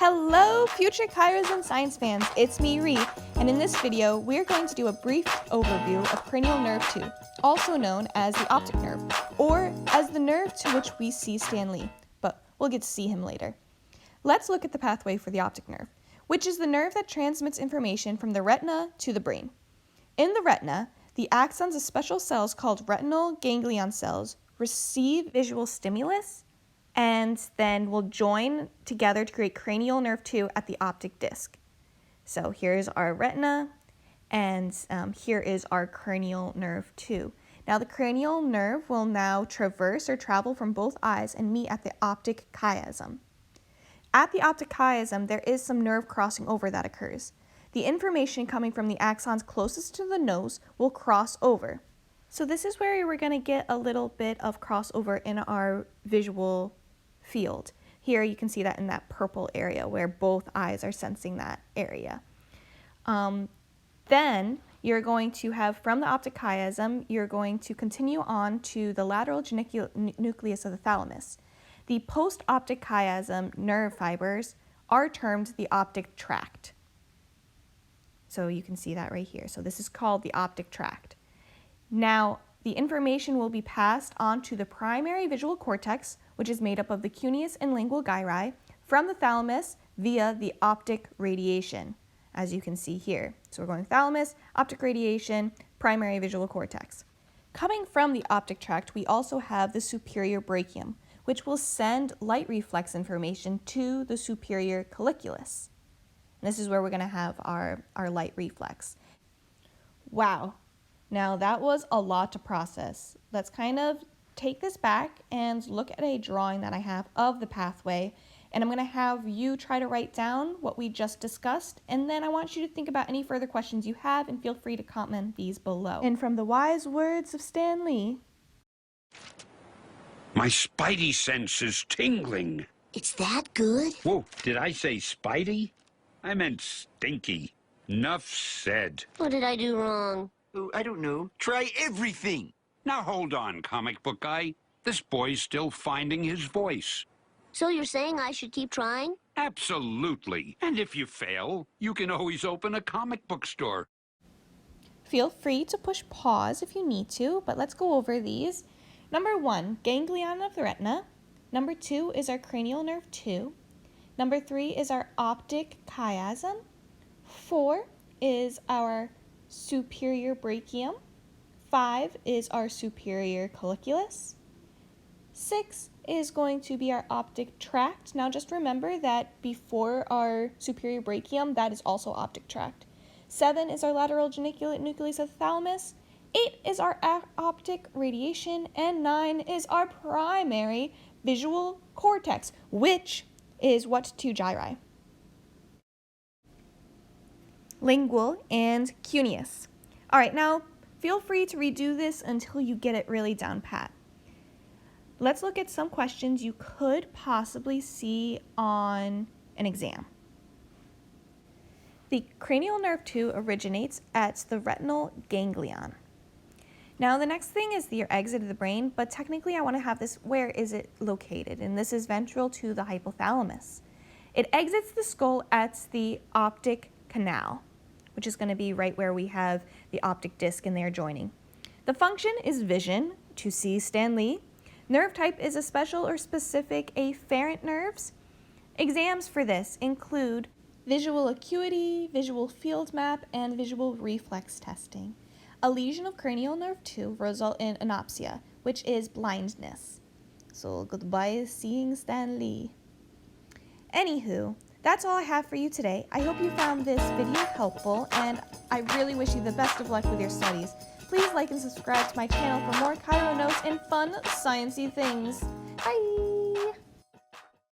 Hello, future Chiros and science fans, it's me, Ree, and in this video, we're going to do a brief overview of cranial nerve 2, also known as the optic nerve, or as the nerve to which we see Stan Lee, but we'll get to see him later. Let's look at the pathway for the optic nerve, which is the nerve that transmits information from the retina to the brain. In the retina, the axons of special cells called retinal ganglion cells receive visual stimulus and then will join together to create cranial nerve 2 at the optic disc. So here's our retina, and here is our cranial nerve 2. Now the cranial nerve will now traverse or travel from both eyes and meet at the optic chiasm. At the optic chiasm, there is some nerve crossing over that occurs. The information coming from the axons closest to the nose will cross over. So this is where we're going to get a little bit of crossover in our visual field. Here you can see that in that purple area where both eyes are sensing that area. Then you're going to have, from the optic chiasm, you're going to continue on to the lateral nucleus of the thalamus. The post-optic chiasm nerve fibers are termed the optic tract. So you can see that right here. So this is called the optic tract. Now, the information will be passed on to the primary visual cortex, which is made up of the cuneus and lingual gyri, from the thalamus via the optic radiation, as you can see here. So we're going thalamus, optic radiation, primary visual cortex. Coming from the optic tract, we also have the superior brachium, which will send light reflex information to the superior colliculus. And this is where we're going to have our light reflex. Wow. Now that was a lot to process. Let's kind of take this back and look at a drawing that I have of the pathway, and I'm going to have you try to write down what we just discussed, and then I want you to think about any further questions you have, and feel free to comment these below. And from the wise words of Stan Lee, my spidey sense is tingling. It's that good? Whoa, did I say spidey? I meant stinky. Nuff said. What did I do wrong? Oh, I don't know. Try everything. Now hold on, comic book guy. This boy's still finding his voice. So you're saying I should keep trying? Absolutely. And if you fail, you can always open a comic book store. feel free to push pause if you need to, but let's go over these. Number 1, ganglion of the retina. Number 2 is our cranial nerve 2. Number 3 is our optic chiasm. 4 is our superior brachium. 5 is our superior colliculus. 6 is going to be our optic tract. Now just remember that before our superior brachium, that is also optic tract. 7 is our lateral geniculate nucleus of the thalamus. 8 is our optic radiation. And 9 is our primary visual cortex, which is what two gyri? Lingual and cuneus. All right, now feel free to redo this until you get it really down pat. Let's look at some questions you could possibly see on an exam. The cranial nerve 2 originates at the retinal ganglion. Now the next thing is your exit of the brain, but technically I want to have this, where is it located? And this is ventral to the hypothalamus. It exits the skull at the optic canal, which is going to be right where we have the optic disc and they're joining. The function is vision, to see Stan Lee. Nerve type is a special or specific afferent nerves. Exams for this include visual acuity, visual field map, and visual reflex testing. A lesion of cranial nerve 2 result in anopsia, which is blindness. So goodbye seeing Stan Lee. Anywho, that's all I have for you today. I hope you found this video helpful, and I really wish you the best of luck with your studies. Please like and subscribe to my channel for more Chiro notes and fun sciencey things. Bye!